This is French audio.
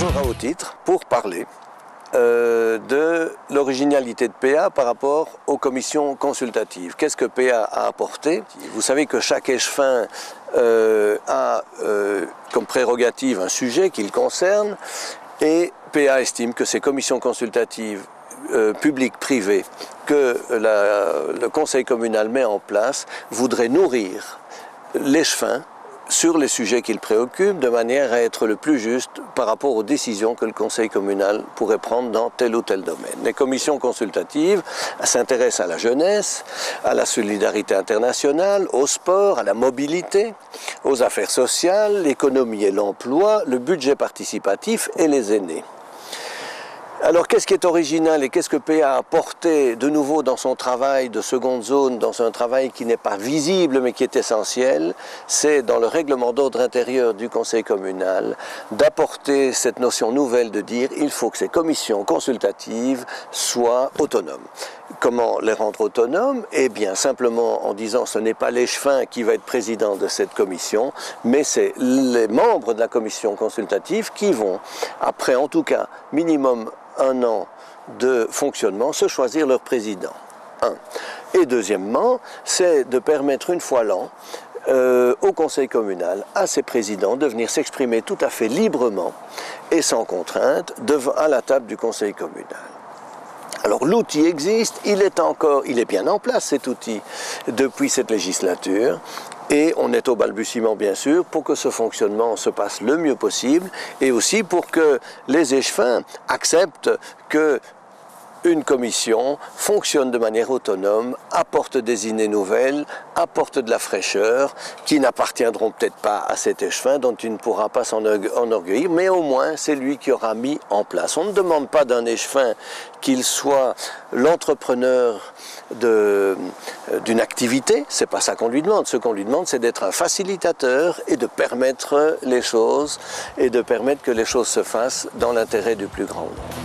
rejoindra au titre pour parler de l'originalité de PA par rapport aux commissions consultatives. Qu'est-ce que PA a apporté? Vous savez que chaque échevin a comme prérogative un sujet qu'il concerne et PA estime que ces commissions consultatives publiques, privées, que le conseil communal met en place voudraient nourrir l'échevin sur les sujets qu'il préoccupe, de manière à être le plus juste par rapport aux décisions que le conseil communal pourrait prendre dans tel ou tel domaine. Les commissions consultatives s'intéressent à la jeunesse, à la solidarité internationale, au sport, à la mobilité, aux affaires sociales, l'économie et l'emploi, le budget participatif et les aînés. Alors qu'est-ce qui est original et qu'est-ce que PA a apporté de nouveau dans son travail de seconde zone, dans un travail qui n'est pas visible mais qui est essentiel? C'est dans le règlement d'ordre intérieur du conseil communal d'apporter cette notion nouvelle de dire il faut que ces commissions consultatives soient autonomes. Comment les rendre autonomes? Eh bien simplement en disant ce n'est pas l'échevin qui va être président de cette commission, mais c'est les membres de la commission consultative qui vont, après en tout cas minimum un an de fonctionnement, se choisir leur président. Et deuxièmement, c'est de permettre une fois l'an au conseil communal, à ses présidents, de venir s'exprimer tout à fait librement et sans contrainte à la table du conseil communal. Alors l'outil existe, il est bien en place cet outil depuis cette législature. Et on est au balbutiement, bien sûr, pour que ce fonctionnement se passe le mieux possible et aussi pour que les échevins acceptent que une commission fonctionne de manière autonome, apporte des idées nouvelles, apporte de la fraîcheur, qui n'appartiendront peut-être pas à cet échevin, dont il ne pourra pas s'enorgueillir, mais au moins c'est lui qui aura mis en place. On ne demande pas d'un échevin qu'il soit l'entrepreneur d'une activité, c'est pas ça qu'on lui demande. Ce qu'on lui demande, c'est d'être un facilitateur et de permettre les choses, et de permettre que les choses se fassent dans l'intérêt du plus grand nombre.